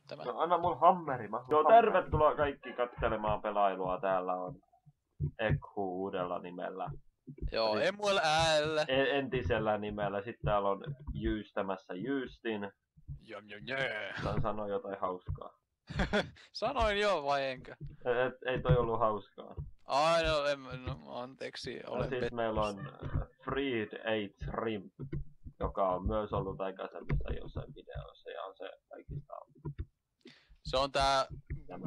käyttämään. No anna mun hammeri. Joo, tervetuloa kaikki katselemaan pelailua. Täällä on Ekhu uudella nimellä. Joo, MLL. Entisellä nimellä. Sitten täällä on jyystämässä Jyystin. Sano jotain hauskaa. Sanoin jo vai enkö? Ei toi ollut hauskaa. Ai no, anteeksi, olen sitten meillä on Freed 8 Rim, joka on myös ollut aikaisemmissa jossain videoissa ja on se kaikista. Se on tää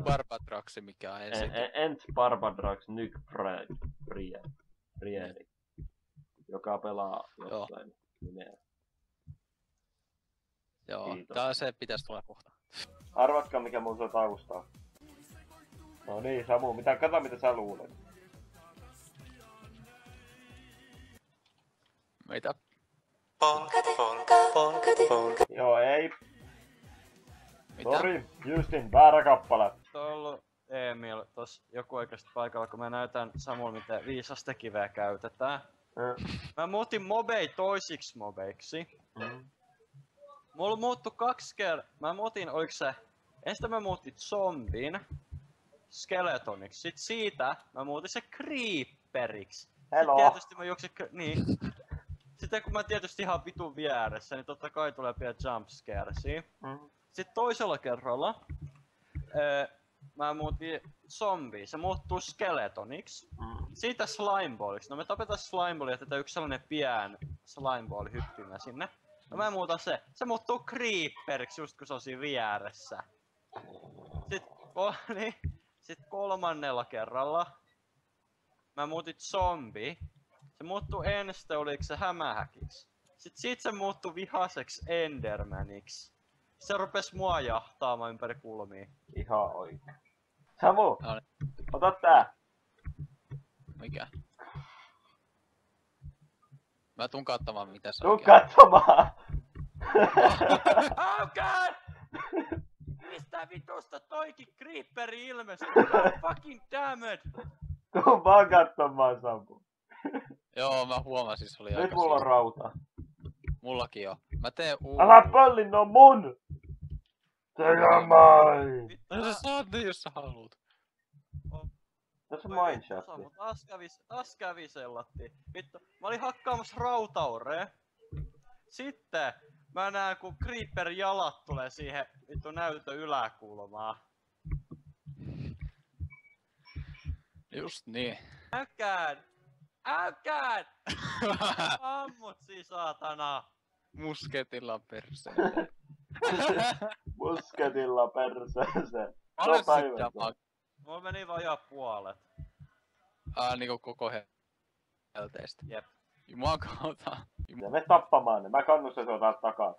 Barbatraxi, mikä on ensin. Ent Barbatrax Nyk Prieri, joka pelaa jossain nimeä. Joo, tää se pitäisi tulla kohta. Arvatkaa mikä mun se taustaa. No niin, Samu, kato mitä sä luulet. Mitä? Joo, ei. Mitä? Sori, Justin, väärä kappale. Tuo on ollut Emil tossa joku oikeesti paikalla, kun mä näytän Samulle miten viisasta kiveä käytetään. Mä muutin mobei toisiksi mobeiksi. Mulla muuttui 2 kertaa. Mä muutin, oliko se... Ensin mä muutin zombin skeletoniksi. Sit siitä mä muutin se creeperiksi. Hello. Sitten tietysti mä juoksin... Niin. Sitten kun mä tietysti ihan vitun vieressä, niin totta kai tulee pian jumpscaresia. Sitten toisella kerralla mä muutin zombiin, se muuttuu skeletoniksi. Siitä slimeballiksi. No me tapetaan slimeballia, jätetään yksi sellainen pien slimeballi hyppimä sinne. No mä muutan se muuttuu creeperiksi just kun se on siinä vieressä. Sitten kolmannella kerralla mä muutin zombi. Se muuttuu ensin, oliko se hämähäkiksi. Sitten siitä se muuttui vihaseksi endermaniksi. Se rupes mua jahtaamaan ympäri kulmia. Ihan oikein. Samu, Noniin. ota tää. Mikä? Mä tuun katsomaan mitä se Tuu oikein. katsomaan. Oh god! Mistä vitusta toikin creeperi ilmestyy? God fucking damn it! Tuu vaan katsomaan, Samu. Joo, mä huomasin, se oli Nyt aika mulla on siisti. rauta. Mullakin on. Mä teen Älä pölli, ne on mun! Terämäi! No sä saat ne, jos sä haluut. Tässä on mineshafti. Taas kävi sellatti. Vittu, mä olin hakkaamassa rautaurea. Sitten mä näen kun creeper jalat tulee siihen vittu näytön yläkulmaan. Just niin. Äkään! Ammutsi saatana! Musketilla perseen. Musketilla perseeseen. Paljon No, sit jamaa. Mulla meni vajaa puolet. Niinku koko helteistä. Jep. Jumalan kautta. Ja me tappamaan ne. Mä kannustan sua täältä takaa.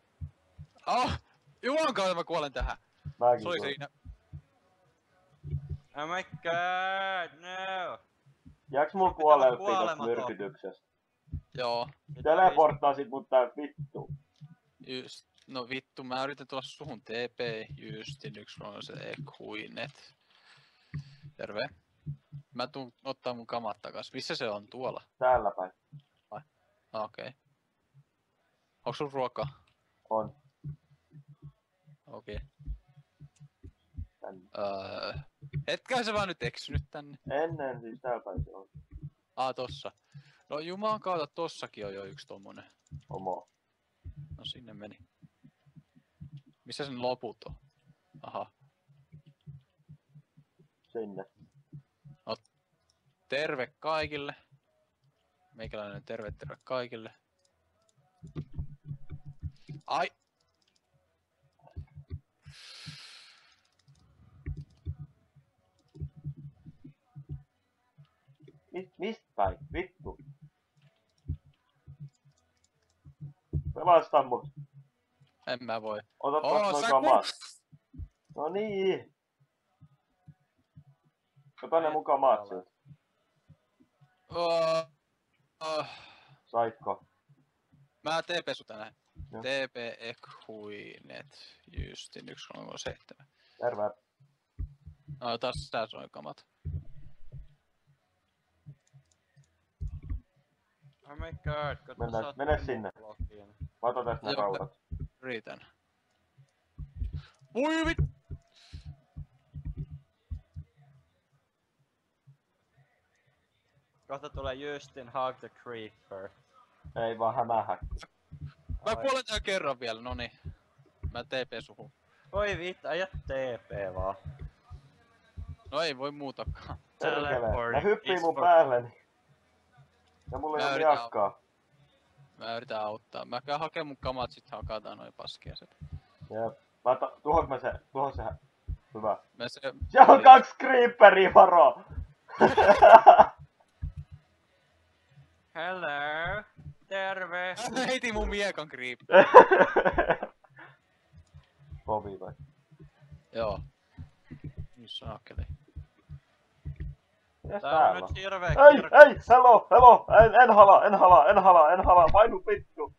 Jumalan kautta mä kuolen tähän. Mäkin Se oli kuulen. siinä. Oh my god, no! Jääks mulla kuolelta tosta myrkytyksestä? Joo. Teleporttaasit mut täältä vittu. Just. No vittu, mä yritän tulla suhun TP Justin, yksi on se Ekuinet. Terve. Mä tuun ottaa mun kamat takas. Missä se on? Tuolla? Täällä päin. Okei. Onks sun ruokaa? On. Okei. Tänne. Etkä sä vaan nyt eksynyt tänne? Ennen siis täällä päin se on. Tossa. No jumalan kautta tossakin on jo yksi tommonen. Omo. No sinne meni. Missä sen loput on? Aha. Sinne. Terve kaikille. Meikäläinen terve kaikille. Ai! Mistä päin? Vittu. Pelasta mut. En mä voi. Ota taas noin kamat. No niin. Ota ne mun kamat sieltä. Saitko? Mä TP sut tänään. Joo. TP Ekhuinet Justin 137. Terve. Taas tää soi kamat. Oh my god, kun Mene sinne. Mä otan tästä ne Joo, raudat. Yritän. Voi vit... Kohta tulee Justin Hug the Creeper. Ei vaan hämähäkki. Mä kuolen tän kerran vielä, noni. Mä TP suhun. Voi vittu, äijä TP vaan. No ei voi muutakaan. Perkele, ne hyppii mun päälleni. Ja mulla ei oo miakkaa. Mä yritän auttaa. Mä käyn hakee mun kamat, sit hakataan noin paskia sit. Jep. Tuohon mä se, hyvä. Siellä on 2 creeperia, varo! Hello, terve. Heitin mun miekan creep. Bobi vai? Joo. Nyt saakeli. Mitäs Tää on täällä nyt on? hirveä Ei, hello, en halaa, painu vittu.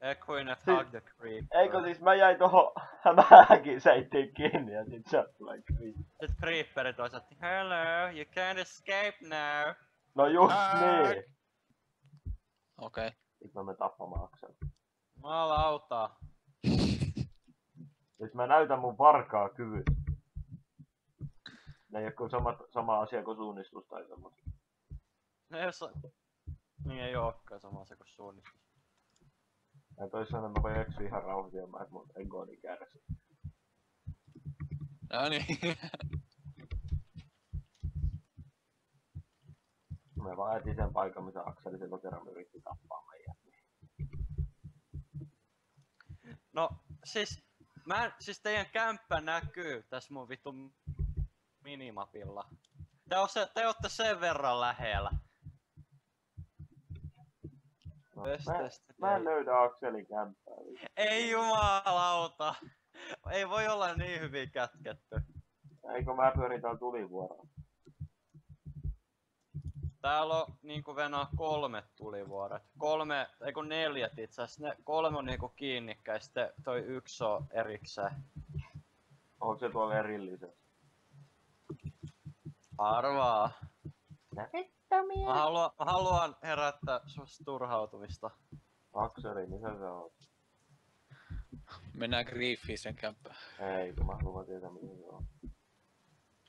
Equinet Hug the Creeper. Eikö siis mä jäin tohon hämähäkin seittiin kiinni ja sit sieltä tulee creeper. Sit Creeperit osoitti, hello, you can't escape now. No just niin. Okei. Nyt mä menen tappamaan Aksel. Jumalauta. Nyt mä näytän mun varkaa kyvyt. Ne ei oo sama asia kuin suunnistus tai semmoista. No jos on... Niin ei ookaan sama se kuin suunnistus. Ja toisaalta mä voin eksyä ihan rauhoitiomaan, että mun egoni kärsii. No niin. Mä vaan etin sen paikan, missä Akseli silloin kerran yritti tappaa meidät. No siis teidän kämppä näkyy tässä mun vittu minimapilla. Te ootte sen verran lähellä. No, mä en löydä Akselin kämppää. Ei jumalauta. Ei voi olla niin hyvin kätketty. Eikö mä pyörin täällä tulivuorolla? Täällä on niinku venaa 3 tulivuoret. 4 itse asiassa. 3 on niinku kiinnikkäin, sitten toi 1 on erikseen. Onko se tuolla erillisesti? Arvaa. No vittu Mä haluan herättää susta turhautumista. Akseli, missä se on? Mennään griefiin sen kämppään. Ei, kun mä haluan tietää missä se on.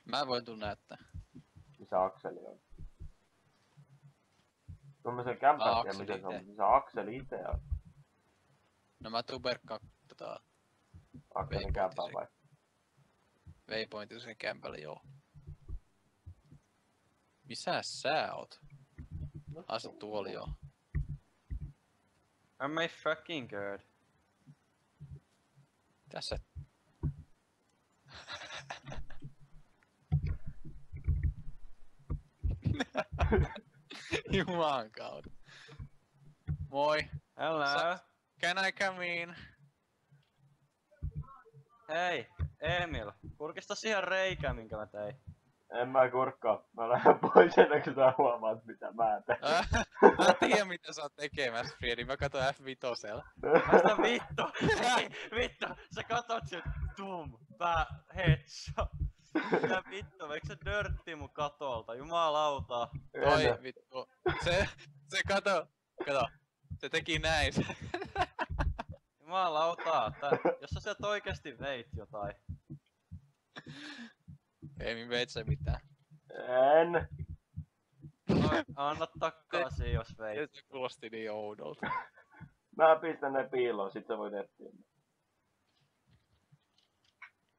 Mä voin tulla näyttää. Missä Akseli on? Kun mä sen kämpän tiedä missä se on, missä Akseli ite on. No mä tuun perkkaan Akselin kämpän vai? Waypointin sen kämpälle, joo. Missä sä oot? Asu tuoli joo. Am I fucking good? Tässä. Juman kautta. Moi. Hello. Can I come in? Hei, Emil. Kurkista siihen reikään, minkä mä tein. En mä kurkkaa. Mä lähden pois ennen kuin sä huomaat mitä mä teen. Mä tiedän mitä sä oot tekemässä, Friedi. Mä katon F5:llä. Vasta vittu! Hei, vittu! Sä katot sen headshot. Mitä vittu, eikö se nörtti mun katolta? Jumalauta. Toi vittu. Se kato. Se teki näin. Jumalauta. Jos sä sieltä oikeesti veit jotain. Ei min veit se mitään. En. No, anna takaisin jos veit. Se kuulosti niin oudolta. Mä pistän ne piiloon, sit sä voit etsiä.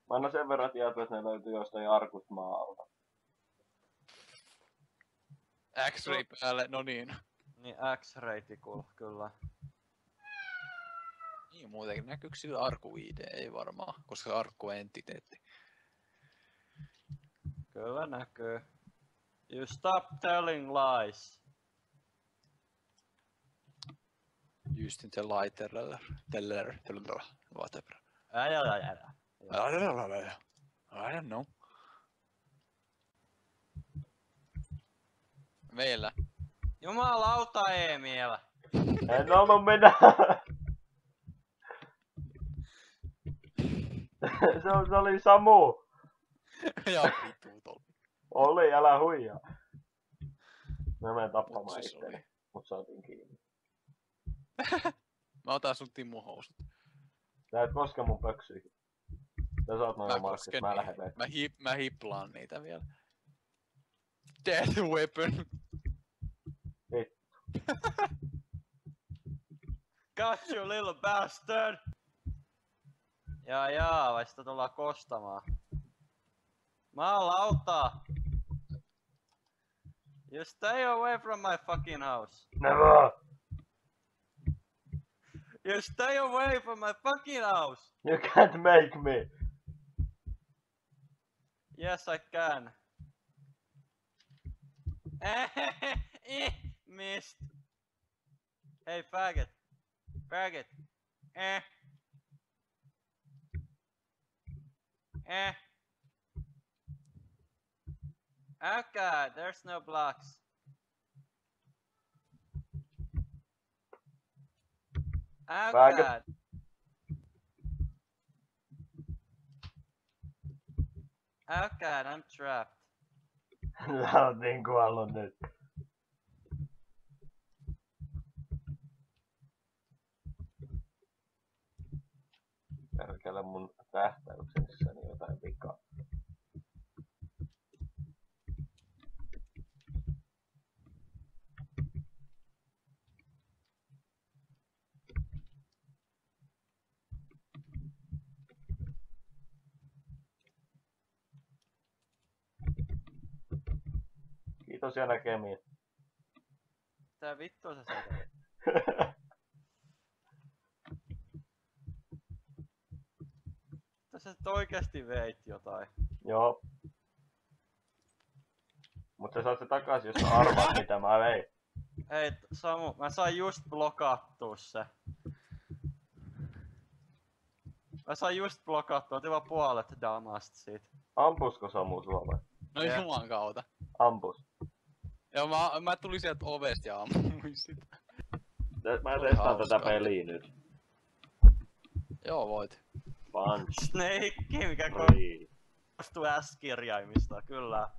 Mä annan sen verran tietoa, että ne löytyy jostain arkusta maalta. X-ray päälle, no niin. Niin X-ray-tikul, kyllä. Niin muuten näkyykö sillä arku-ID? Ei varmaan, koska se arkku on entiteetti. Kyllä näkyy. You stop telling lies. Justin the lighter, whatever. Älä. I don't know. Meillä. Jumalauta Emil. En ollut minä. se oli Samu. Ja vittu tolpi. Oli, älä huijaa. Mä menen tappamaan Mut se itteni, oli. mut saatiin kiinni. Mä otan sun Timmu housut. Sä et koske mun pöksyihin. Sä saat noin omaksi, mä lähden Mä hiplaan niitä vielä. Death weapon. Got you little bastard! Jaa, vai sitä tullaan kostamaan? Maalauta! You stay away from my fucking house. Never! You stay away from my fucking house! You can't make me! Yes, I can. Missed. Hey, faggot. Faggot. Oh god, there's no blocks. Oh Faggot. god. Oh god, I'm trapped. Sä oot niin kuollut nyt. Perkele mun tähtäyksessäni jotain vikaa. Kiitos ja näkemiin. Tää vittu se satee. Tässä nyt oikeesti veit jotain. Joo. Mut sä saat se takaisin, jos sä arvaat mitä mä vein. Hei Samu, mä sain just blokattua se. Mä sain just blokattua, otin vaan puolet damasta siitä. Ampusko Samu sua vai? No Jep. juman kautta. Ampus. Joo, mä tulin sieltä ovesta ja ammuin sitä. Mä Oli testaan hauska. tätä peliä nyt. Joo, voit. Punch Snake, mikä 3. koostuu S-kirjaimista, kyllä.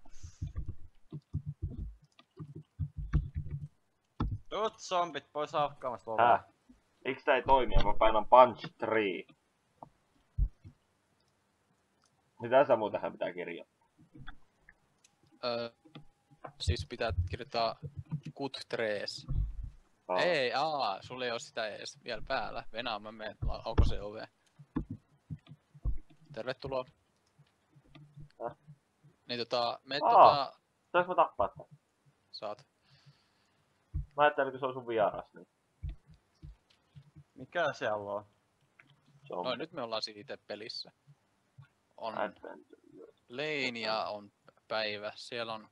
Tuut zombit pois hakkaamasta ovea. Häh? Miksi tää ei toimi? Mä painan punch 3. Mitä Samu tähän pitää kirjoittaa? Siis pitää kirjoittaa kut 3. Ei, sulla ei oo sitä ees vielä päällä. Venää, mä menen aukaiseen oveen. Tervetuloa. Häh? Niin me Saanko mä tappaa tän? saat. Mä ajattelin, kun se on sun vieras, niin Mikä siellä on? se on No nyt me ollaan siitä pelissä. On adventure. Lane ja on päivä. Siellä on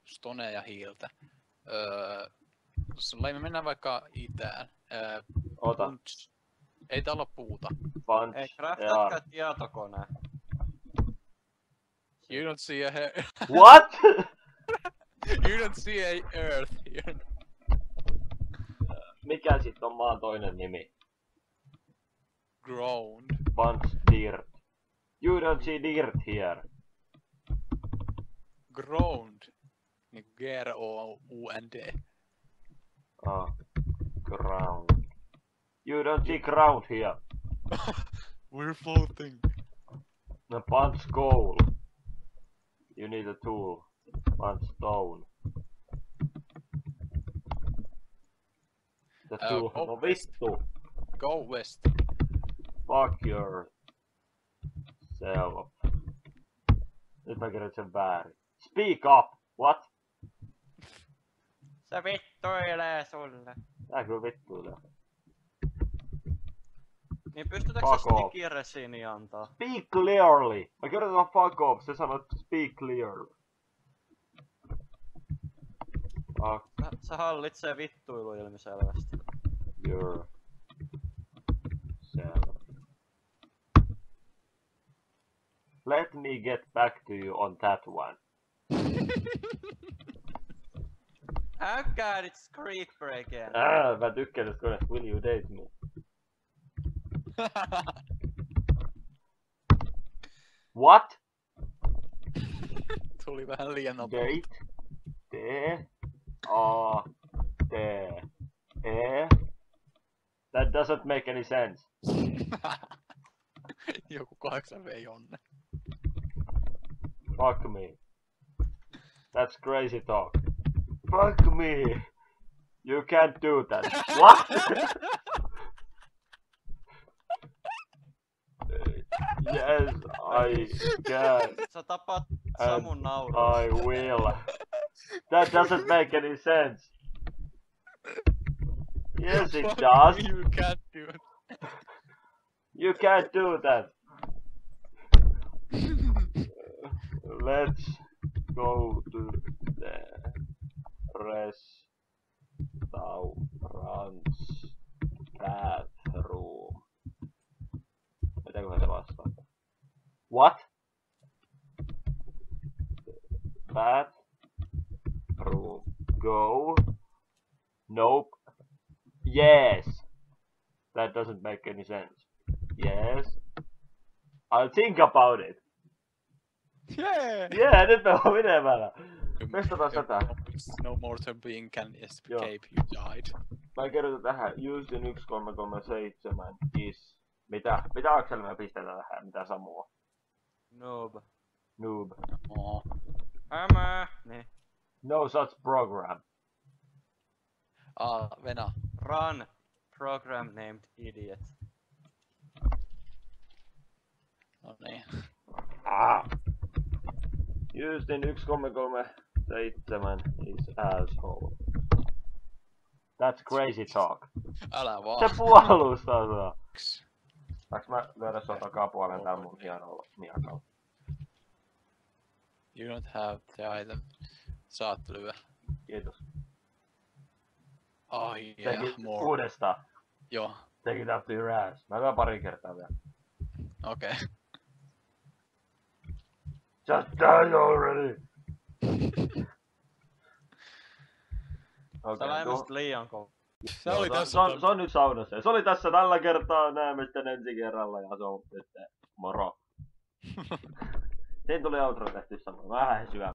Stone ja Hiiltä. Me mennään vaikka itään. Ota. Punch. Ei täällä oo puuta. Punch Ei, ER. craftatkaa tietokone. You don't see a What? you don't see a earth here. Mikä sit on maan toinen nimi? Ground. Punch dirt. You don't see dirt here. Ground. Niin G-R-O-U-N-D. Ground. You don't see ground here. We're floating. No, punch coal. You need a tool. Punch stone. The tool. go No west. vittu. Go west. Fuck yourself. Nyt mä kirjoitin sen väärin. Speak up! What? Se vittuilee sulle. Tää kyllä vittuilee. Niin pystytäänkö Fuck se off. sticky resini antaa? Speak clearly! Mä kirjoitin vaan fuck off, se sanoi speak clearly. Fuck Se hallitsee vittuilu ilmiselvästi. yourself. Let me get back to you on that one. Oh god, it's Creeper again. Mä tykkään tästä koneesta. Will you date me? What? Tuli vähän liian nopea. Date? D-A-T-E? That doesn't make any sense. Joku 8 vei onne. Fuck me. That's crazy talk. Fuck me. You can't do that. What? Yes, I can. Sä tapaat And Samun naurusta. I will. That doesn't make any sense. Yes, it Fuck does. me, You can't do it. You can't do that. Let's go to the restaurant's bathroom. Mitäköhän se vastaa? What? Bathroom. Go. Nope. Yes. That doesn't make any sense. Yes. I'll think about it. Yeah! Yeah, nyt me ollaan pidemmällä. Testataan tätä. No mortal being can escape, you died. Mä kirjoitan tähän. Used in 1337 is... Mitä? Mitä Aksel me pistetään tähän? Mitä Samu? Noob. Noob. Oh. Niin. No such program. Venä. Run. Program named idiot. No niin. Ah. Used in 1337 is asshole. That's crazy talk. Älä vaan. Se puolustaa sua. Saanko mä lyödä sua takapuolen tän mun hienolla miakalla? You don't have the item. Saat lyö. Kiitos. Oh yeah, Teki more. uudestaan. Joo, Take it up to your ass. Mä lyön pari kertaa vielä. okei. Okay. Just die already! Sä lämmäsit liian kovaa. Se oli tässä. Se on nyt saunassa. Se oli tässä tällä kertaa. Näemme sitten ensi kerralla ja se on sitten moro. Siinä tuli outro tehty samoin. Vähän syvä.